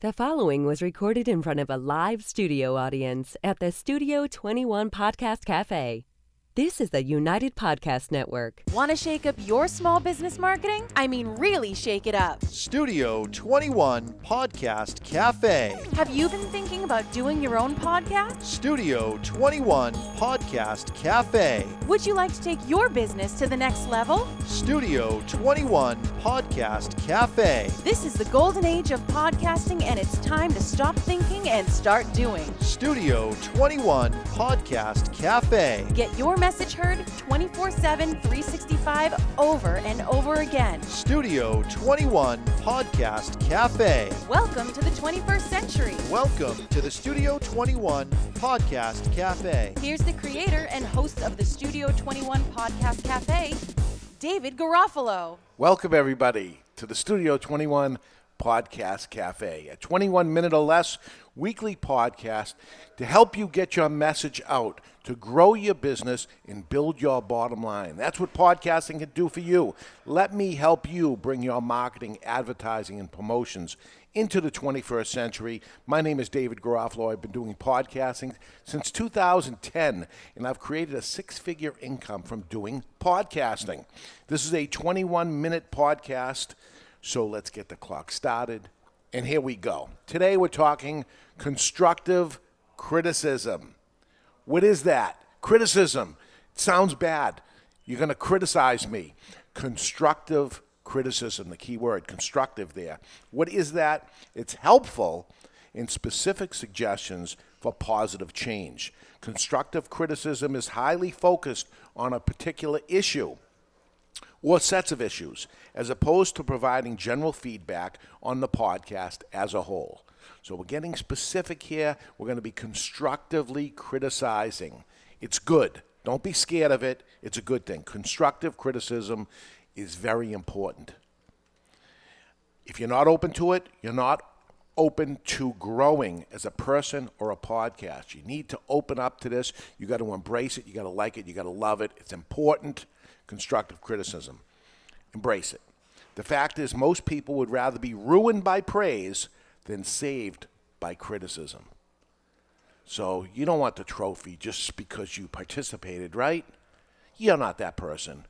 The following was recorded in front of a live studio audience at the Studio 21 Podcast Café. This is the United Podcast Network. Want to shake up your small business marketing? I mean, really shake it up. Studio 21 Podcast Café. Have you been thinking about doing your own podcast? Studio 21 Podcast Café. Would you like to take your business to the next level? Studio 21 Podcast Café. This is the golden age of podcasting, and it's time to stop thinking and start doing. Studio 21 Podcast Café. Get your message heard 24/7, 365, over and over again. Studio 21 Podcast Café. Welcome to the 21st century. Welcome to the Studio 21 Podcast Café. Here's the creator and host of the Studio 21 Podcast Café, David Garofalo. Welcome, everybody, to the Studio 21 Podcast Cafe, a 21-minute or less weekly podcast to help you get your message out, to grow your business and build your bottom line. That's what podcasting can do for you. Let me help you bring your marketing, advertising, and promotions into the 21st century. My name is David Garofalo. I've been doing podcasting since 2010, and I've created a six-figure income from doing podcasting. This is a 21-minute podcast. So let's get the clock started, and here we go. Today we're talking constructive criticism. What is that? Criticism. It sounds bad. You're going to criticize me. Constructive criticism, the key word, constructive there. What is that? It's helpful in specific suggestions for positive change. Constructive criticism is highly focused on a particular issue or sets of issues, as opposed to providing general feedback on the podcast as a whole. So we're getting specific here. We're going to be constructively criticizing. It's good. Don't be scared of it. It's a good thing. Constructive criticism is very important. If you're not open to it, you're not open to growing as a person or a podcast. You need to open up to this. You got to embrace it. You got to like it. You got to love it. It's important. Constructive criticism. Embrace it. The fact is, most people would rather be ruined by praise than saved by criticism. So you don't want the trophy just because you participated, right? You're not that person.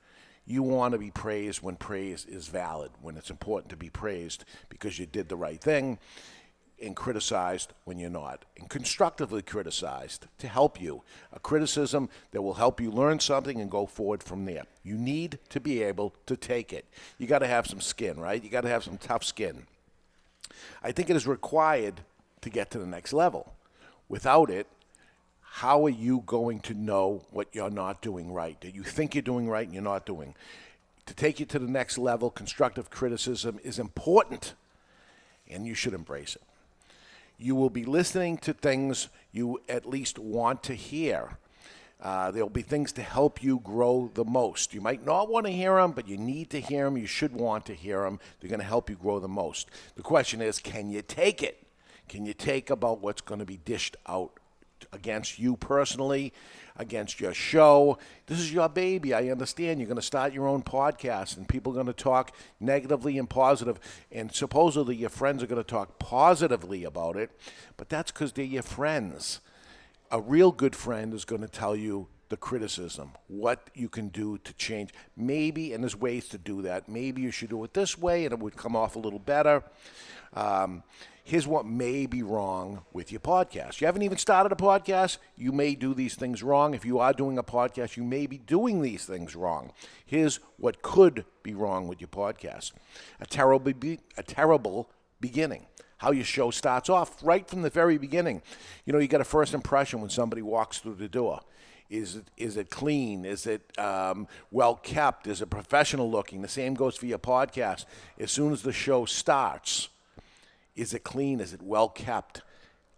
You want to be praised when praise is valid, when it's important to be praised because you did the right thing, and criticized when you're not, and constructively criticized to help you. A criticism that will help you learn something and go forward from there. You need to be able to take it. You got to have some skin, right? You got to have some tough skin. I think it is required to get to the next level. Without it, how are you going to know what you're not doing right, that you think you're doing right and you're not doing? To take you to the next level, constructive criticism is important, and you should embrace it. You will be listening to things you at least want to hear. There'll be things to help you grow the most. You might not want to hear them, but you need to hear them. You should want to hear them. They're going to help you grow the most. The question is, can you take it? Can you take about what's going to be dished out against you personally, against your show? This is your baby. I understand. You're going to start your own podcast, and people are going to talk negatively and positive, and supposedly your friends are going to talk positively about it, but that's because they're your friends. A real good friend is going to tell you the criticism, what you can do to change. Maybe, and there's ways to do that, maybe you should do it this way and it would come off a little better. Here's what may be wrong with your podcast. You haven't even started a podcast, you may do these things wrong. If you are doing a podcast, you may be doing these things wrong. Here's what could be wrong with your podcast. A terrible beginning. How your show starts off right from the very beginning. You know, you get a first impression when somebody walks through the door. Is it clean? Is it well kept? Is it professional looking? The same goes for your podcast. As soon as the show starts, is it clean? Is it well kept?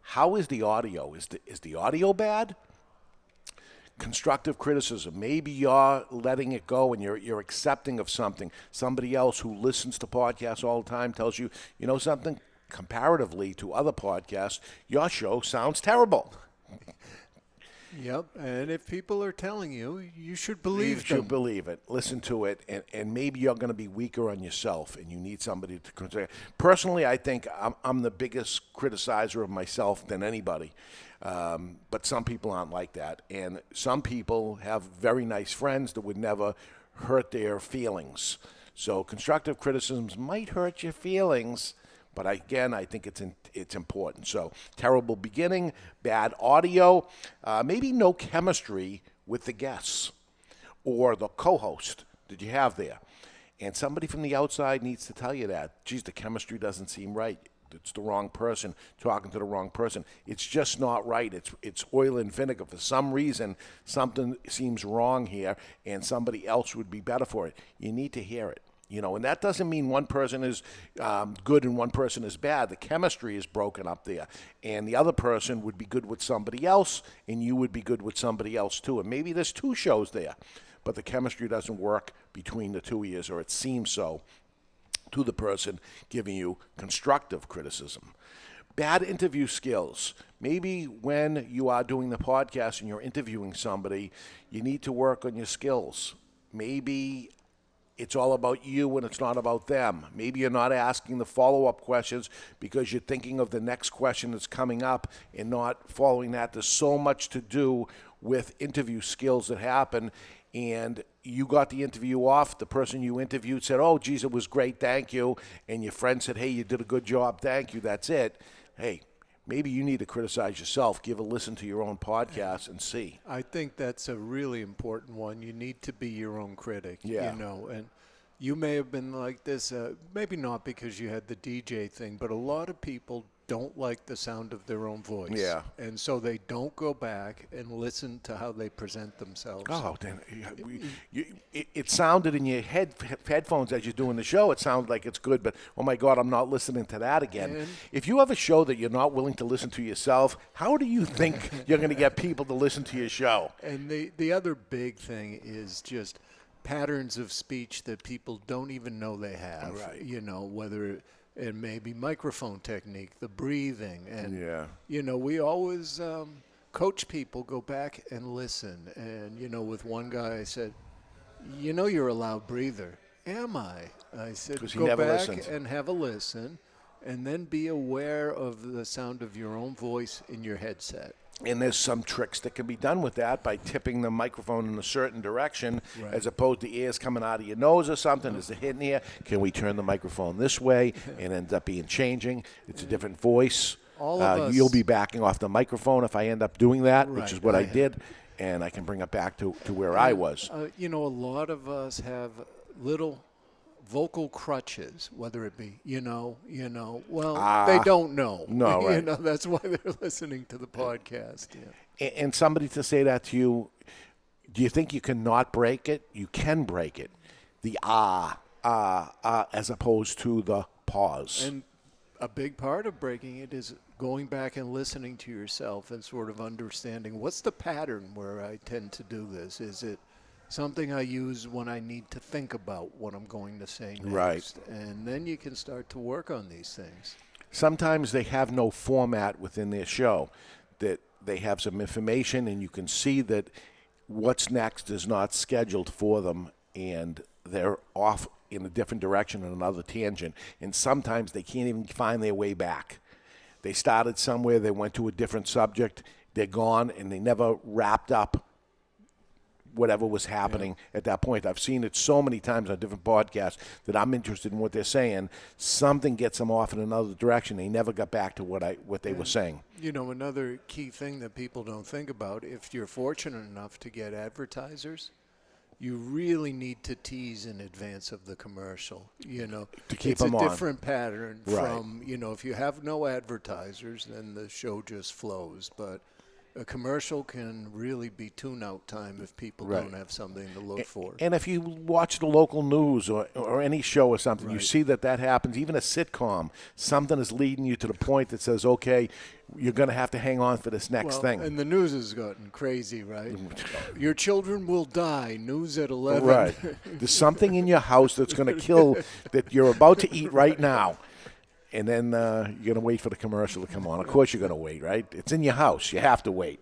How is the audio? Is the audio bad? Constructive criticism. Maybe you're letting it go and you're accepting of something. Somebody else who listens to podcasts all the time tells you, you know something? Comparatively to other podcasts, your show sounds terrible. Yep. And if people are telling you, you should believe You them. should believe it. Listen to it, and maybe you're going to be weaker on yourself, and you need somebody to consider. Personally, I think I'm the biggest criticizer of myself than anybody, but some people aren't like that, and some people have very nice friends that would never hurt their feelings. So constructive criticisms might hurt your feelings, but again, I think it's important. So terrible beginning, bad audio, maybe no chemistry with the guests or the co-host that you have there. And somebody from the outside needs to tell you that. Geez, the chemistry doesn't seem right. It's the wrong person talking to the wrong person. It's just not right. It's oil and vinegar. For some reason, something seems wrong here, and somebody else would be better for it. You need to hear it. And that doesn't mean one person is good and one person is bad. The chemistry is broken up there. And the other person would be good with somebody else, and you would be good with somebody else too. And maybe there's two shows there, but the chemistry doesn't work between the two of you, or it seems so to the person giving you constructive criticism. Bad interview skills. Maybe when you are doing the podcast and you're interviewing somebody, you need to work on your skills. Maybe it's all about you and it's not about them. Maybe you're not asking the follow-up questions because you're thinking of the next question that's coming up and not following that. There's so much to do with interview skills that happen, and you got the interview off. The person you interviewed said, "Oh, geez, it was great, thank you." And your friend said, "Hey, you did a good job, thank you, that's it." Hey, maybe you need to criticize yourself. Give a listen to your own podcast and see. I think that's a really important one. You need to be your own critic, Yeah. and you may have been like this, maybe not because you had the DJ thing, but a lot of people don't like the sound of their own voice. Yeah. And so they don't go back and listen to how they present themselves. Oh, then it sounded in your headphones as you're doing the show. It sounded like it's good, but oh my God, I'm not listening to that again. And if you have a show that you're not willing to listen to yourself, how do you think you're going to get people to listen to your show? And the other big thing is just patterns of speech that people don't even know they have. Right. Whether it may be microphone technique, the breathing. And, Yeah. we always coach people, go back and listen. And, with one guy I said, you're a loud breather. Am I? I said, 'Cause he go never back listened. and have a listen, and then be aware of the sound of your own voice in your headset. And there's some tricks that can be done with that by tipping the microphone in a certain direction, Right. as opposed to air's coming out of your nose or something. Is it hitting here? Can we turn the microphone this way? And ends up being changing. It's a different voice. All of us- You'll be backing off the microphone if I end up doing that, which Right. is what I did, and I can bring it back to where I was. A lot of us have little vocal crutches, whether it be, they don't know. No, right. That's why they're listening to the podcast. Yeah. And somebody to say that to you, do you think you can not break it? You can break it. The as opposed to the pause. And a big part of breaking it is going back and listening to yourself and sort of understanding what's the pattern where I tend to do this. Is it something I use when I need to think about what I'm going to say next? Right. And then you can start to work on these things. Sometimes they have no format within their show, that they have some information and you can see that what's next is not scheduled for them, and they're off in a different direction on another tangent, and sometimes they can't even find their way back. They started somewhere, they went to a different subject, they're gone, and they never wrapped up whatever was happening at that point. I've seen it so many times on different podcasts that I'm interested in what they're saying. Something gets them off in another direction. They never got back to what they were saying. Another key thing that people don't think about, if you're fortunate enough to get advertisers, you really need to tease in advance of the commercial. To keep it's them a on. different pattern Right. from, if you have no advertisers, then the show just flows. But a commercial can really be tune-out time if people Right. don't have something to look for. And if you watch the local news or any show or something, you Right. see that happens. Even a sitcom, something is leading you to the point that says, okay, you're going to have to hang on for this next thing. And the news has gotten crazy, right? Your children will die. News at 11. Right. There's something in your house that's going to kill that you're about to eat right now. And then you're going to wait for the commercial to come on. Of course you're going to wait, right? It's in your house. You have to wait.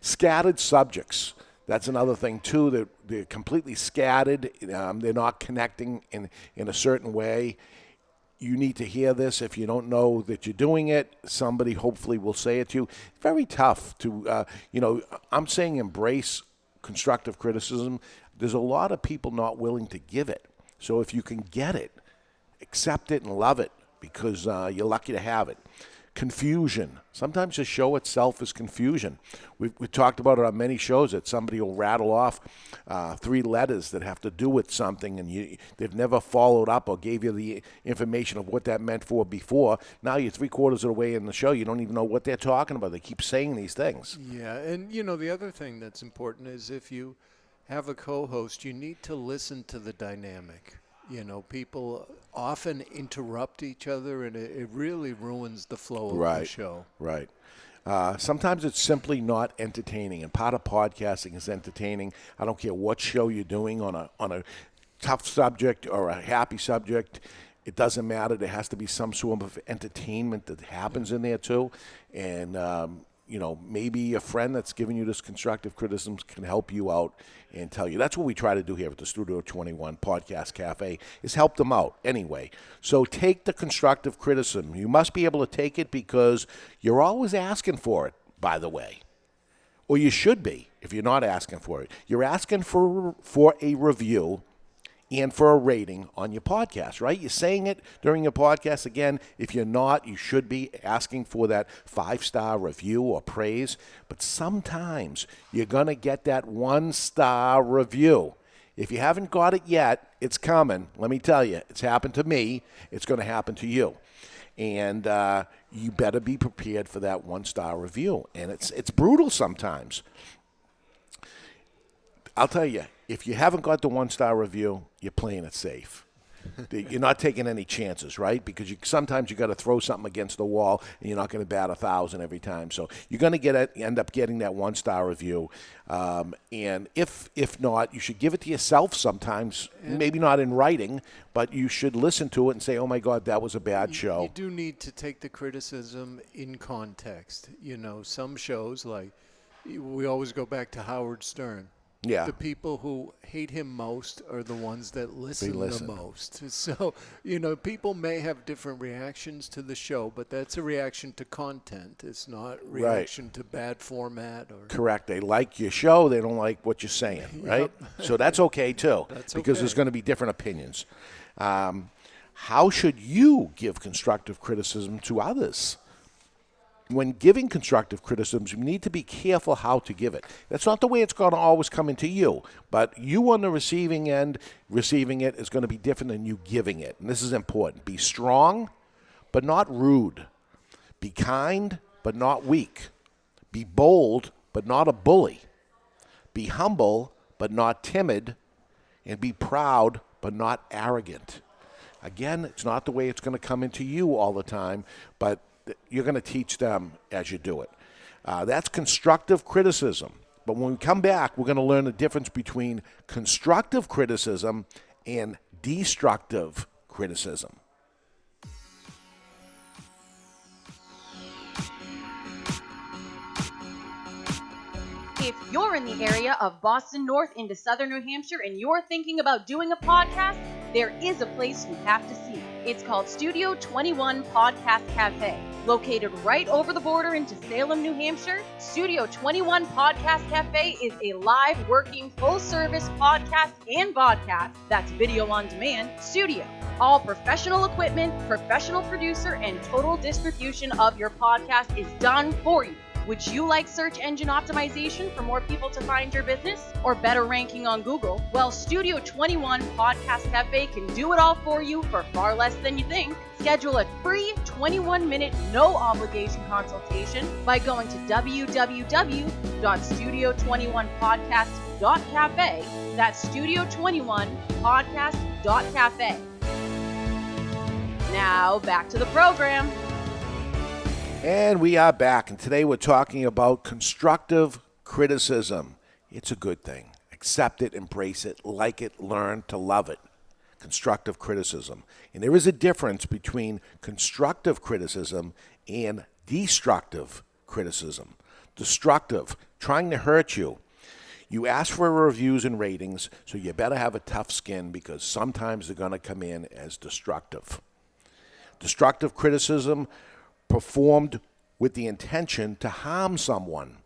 Scattered subjects. That's another thing, too, that they're completely scattered. They're not connecting in a certain way. You need to hear this. If you don't know that you're doing it, somebody hopefully will say it to you. Very tough to, I'm saying embrace constructive criticism. There's a lot of people not willing to give it. So if you can get it, accept it and love it because you're lucky to have it. Confusion. Sometimes the show itself is confusion. We've talked about it on many shows that somebody will rattle off 3 letters that have to do with something and they've never followed up or gave you the information of what that meant for before. Now you're 3/4 of the way in the show. You don't even know what they're talking about. They keep saying these things. Yeah, and the other thing that's important is if you have a co-host, you need to listen to the dynamic. People often interrupt each other, and it really ruins the flow of the show. Right. Sometimes it's simply not entertaining, and part of podcasting is entertaining. I don't care what show you're doing on a tough subject or a happy subject. It doesn't matter. There has to be some sort of entertainment that happens in there too, and maybe a friend that's giving you this constructive criticism can help you out and tell you. That's what we try to do here at the Studio 21 Podcast Café, is help them out anyway. So take the constructive criticism. You must be able to take it because you're always asking for it, by the way. Or you should be if you're not asking for it. You're asking for a review and for a rating on your podcast, right? You're saying it during your podcast. Again, if you're not, you should be asking for that 5-star review or praise. But sometimes you're going to get that 1-star review. If you haven't got it yet, it's coming. Let me tell you, it's happened to me. It's going to happen to you. And you better be prepared for that 1-star review. And it's brutal sometimes. I'll tell you, if you haven't got the 1-star review, you're playing it safe. You're not taking any chances, right? Because sometimes you got to throw something against the wall, and you're not going to bat 1,000 every time. So you're going to end up getting that 1-star review. And if not, you should give it to yourself sometimes. Maybe not in writing, but you should listen to it and say, "Oh my God, that was a bad show." You do need to take the criticism in context. Some shows, like we always go back to Howard Stern. Yeah. The people who hate him most are the ones that listen the most. So, people may have different reactions to the show, but that's a reaction to content. It's not reaction to bad format. Correct. They like your show. They don't like what you're saying, right? So that's okay, too, because there's going to be different opinions. How should you give constructive criticism to others? When giving constructive criticism, you need to be careful how to give it. That's not the way it's going to always come into you, but you on the receiving end, receiving it is going to be different than you giving it. And this is important. Be strong, but not rude. Be kind, but not weak. Be bold, but not a bully. Be humble, but not timid. And be proud, but not arrogant. Again, it's not the way it's going to come into you all the time, but you're going to teach them as you do it. That's constructive criticism. But when we come back, we're going to learn the difference between constructive criticism and destructive criticism. If you're in the area of Boston North into Southern New Hampshire and you're thinking about doing a podcast, there is a place you have to see. It's called Studio 21 Podcast Café. Located right over the border into Salem, New Hampshire, Studio 21 Podcast Café is a live, working, full-service podcast and vodcast, that's video on demand, studio. All professional equipment, professional producer, and total distribution of your podcast is done for you. Would you like search engine optimization for more people to find your business or better ranking on Google? Well, Studio 21 Podcast Cafe can do it all for you for far less than you think. Schedule a free 21-minute no-obligation consultation by going to www.studio21podcast.cafe. That's studio21podcast.cafe. Now, back to the program. And we are back, and today we're talking about constructive criticism. It's a good thing. Accept it, embrace it, like it, learn to love it. Constructive criticism. And there is a difference between constructive criticism and destructive criticism. destructive, trying to hurt you. You ask for reviews and ratings, so you better have a tough skin because sometimes they're going to come in as destructive. Destructive criticism performed with the intention to harm someone,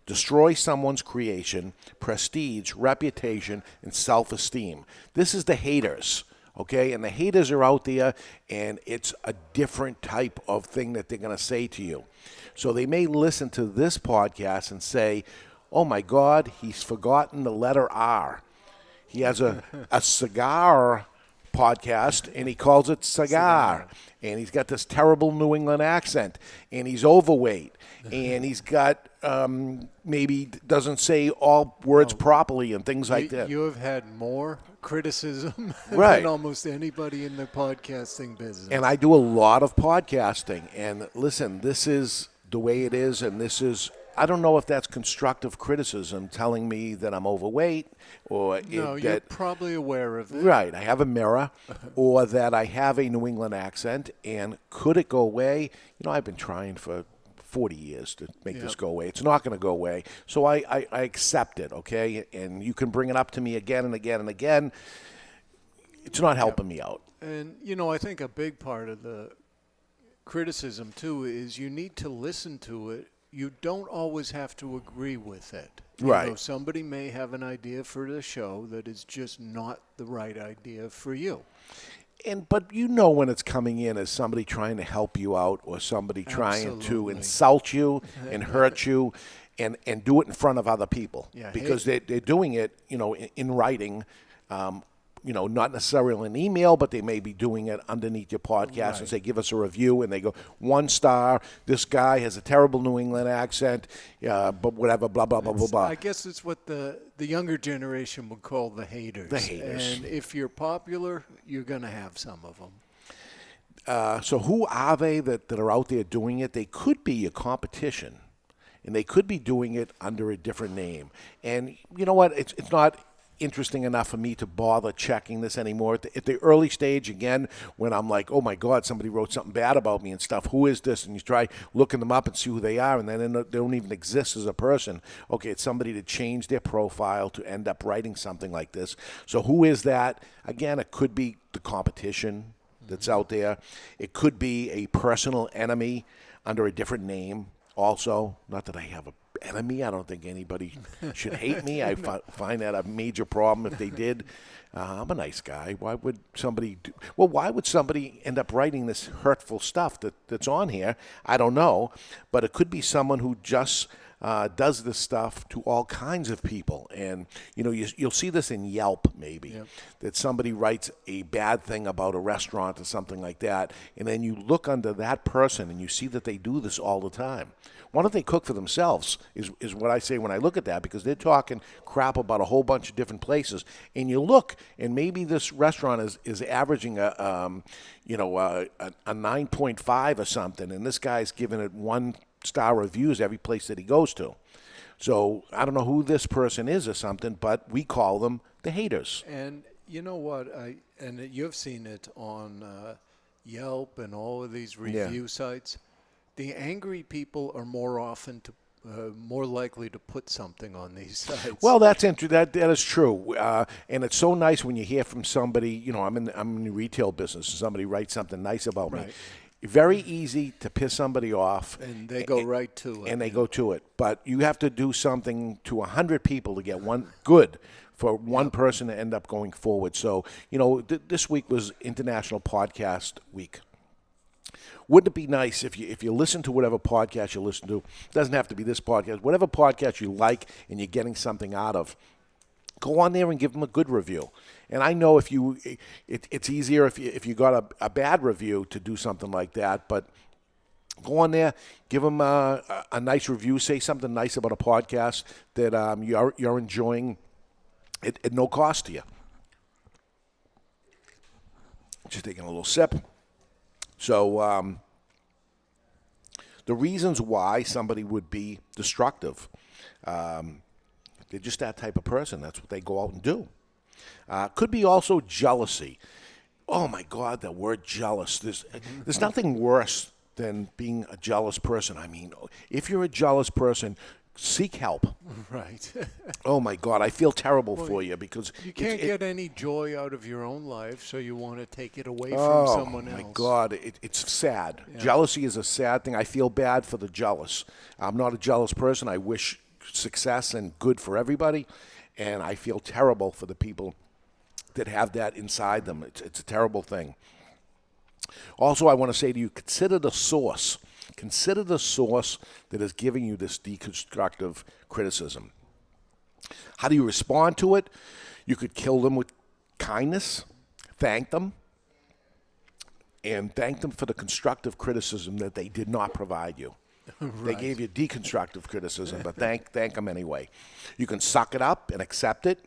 destroy someone's creation, prestige, reputation, and self-esteem. This is the haters, okay? And the haters are out there, and it's a different type of thing that they're going to say to you. So they may listen to this podcast and say, oh my God, he's forgotten the letter R. He has a cigar podcast, and he calls it cigar. And he's got this terrible New England accent, and he's overweight, and he's got maybe doesn't say all words properly and things like that. You have had more criticism right. than almost anybody in the podcasting business. And I do a lot of podcasting, and listen, this is the way it is, and this is, I don't know if that's constructive criticism telling me that I'm overweight or you're probably aware of it. Right, I have a mirror or that I have a New England accent, and could it go away? I've been trying for 40 years to make this go away. It's not going to go away. So I accept it, okay? And you can bring it up to me again and again and again. It's not helping me out. And, I think a big part of the criticism, too, is you need to listen to it. You don't always have to agree with it. Right. Somebody may have an idea for the show that is just not the right idea for you. But when it's coming in as somebody trying to help you out or somebody trying to insult you and hurt you and do it in front of other people. Yeah, because they're doing it, in writing, not necessarily an email, but they may be doing it underneath your podcast and say, give us a review. And they go, 1 star, this guy has a terrible New England accent, but whatever, blah, blah, blah, blah, blah. I guess it's what the younger generation would call the haters. The haters. And if you're popular, you're going to have some of them. So who are they that are out there doing it? They could be your competition, and they could be doing it under a different name. And you know what? It's not interesting enough for me to bother checking this anymore. At the early stage, again, when I'm like, oh my God, somebody wrote something bad about me and stuff. Who is this? And you try looking them up and see who they are, and then they don't even exist as a person. Okay, it's somebody that changed their profile to end up writing something like this. So who is that? Again, it could be the competition that's out there. It could be a personal enemy under a different name also. Not that I have a enemy. I don't think anybody should hate me. I find that a major problem if they did. I'm a nice guy. Why would somebody end up writing this hurtful stuff that's on here? I don't know. But it could be someone who just does this stuff to all kinds of people. And, you'll see this in Yelp maybe, that somebody writes a bad thing about a restaurant or something like that, and then you look under that person and you see that they do this all the time. Why don't they cook for themselves is what I say when I look at that, because they're talking crap about a whole bunch of different places. And you look, and maybe this restaurant is averaging a 9.5 or something, and this guy's giving it 1-star reviews every place that he goes to. So I don't know who this person is or something, but we call them the haters. And you know what? And you've seen it on Yelp and all of these review sites. The angry people are more likely to put something on these sites. Well, that's that is true, and it's so nice when you hear from somebody. I'm in the retail business, and somebody writes something nice about me. Very easy to piss somebody off, and they go right to it. And they go to it, but you have to do something to 100 people to get one good. For one person to end up going forward. So, this week was International Podcast Week. Wouldn't it be nice if you listen to whatever podcast you listen to? It doesn't have to be this podcast. Whatever podcast you like and you're getting something out of, go on there and give them a good review. And I know it's easier if you got a bad review to do something like that, but go on there, give them a nice review, say something nice about a podcast that you're enjoying at no cost to you. Just taking a little sip. So the reasons why somebody would be destructive, they're just that type of person. That's what they go out and do. Could be also jealousy. Oh, my God, that word jealous. There's nothing worse than being a jealous person. I mean, if you're a jealous person, seek help. Right. Oh, my God, I feel terrible for you because You can't get any joy out of your own life, so you want to take it away from oh, someone else. my God, it's sad. Yeah. Jealousy is a sad thing. I feel bad for the jealous. I'm not a jealous person. I wish success and good for everybody, and I feel terrible for the people that have that inside them. It's a terrible thing. Also, I want to say to you, consider the source. Consider the source that is giving you this deconstructive criticism. How do you respond to it? You could kill them with kindness, thank them, and thank them for the constructive criticism that they did not provide you. Right. They gave you deconstructive criticism, but thank them anyway. You can suck it up and accept it.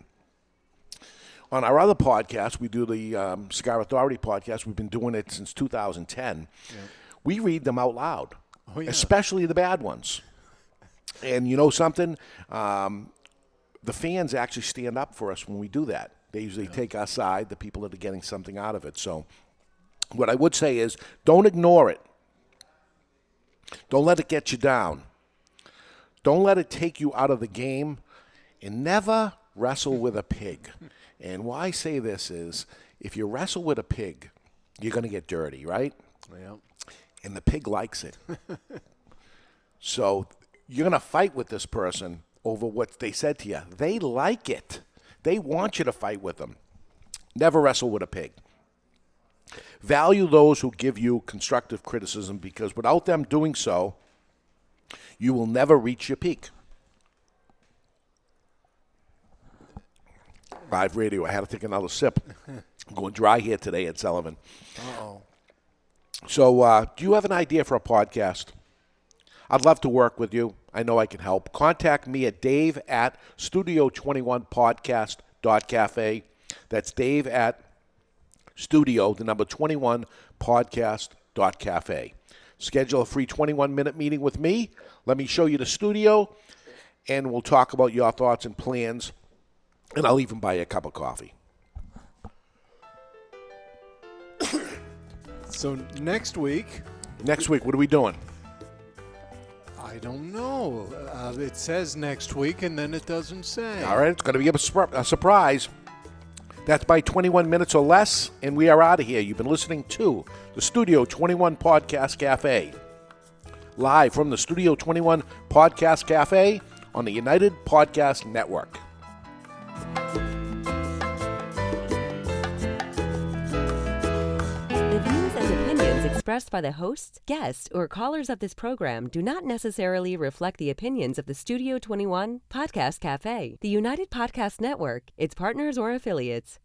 On our other podcast, we do the Cigar Authority podcast. We've been doing it since 2010. Yeah. We read them out loud, especially the bad ones. And you know something? The fans actually stand up for us when we do that. They usually take our side, the people that are getting something out of it. So what I would say is don't ignore it. Don't let it get you down. Don't let it take you out of the game, and never wrestle with a pig. And why I say this is if you wrestle with a pig, you're going to get dirty, right? Yeah. And the pig likes it. So you're going to fight with this person over what they said to you. They like it. They want you to fight with them. Never wrestle with a pig. Value those who give you constructive criticism, because without them doing so, you will never reach your peak. Live radio. I had to take another sip. I'm going dry here today at Sullivan. Uh-oh. So do you have an idea for a podcast? I'd love to work with you. I know I can help. Contact me at dave@studio21podcast.cafe. That's dave@studio, the number 21, podcast.cafe. Schedule a free 21-minute meeting with me. Let me show you the studio, and we'll talk about your thoughts and plans, and I'll even buy you a cup of coffee. So next week, what are we doing? I don't know. It says next week, and then it doesn't say. All right, it's going to be a surprise. That's by 21 minutes or less, and we are out of here. You've been listening to the Studio 21 Podcast Cafe, live from the Studio 21 Podcast Cafe on the United Podcast Network. The views and opinions expressed by the hosts, guests, or callers of this program do not necessarily reflect the opinions of the Studio 21 Podcast Cafe, the United Podcast Network, its partners, or affiliates.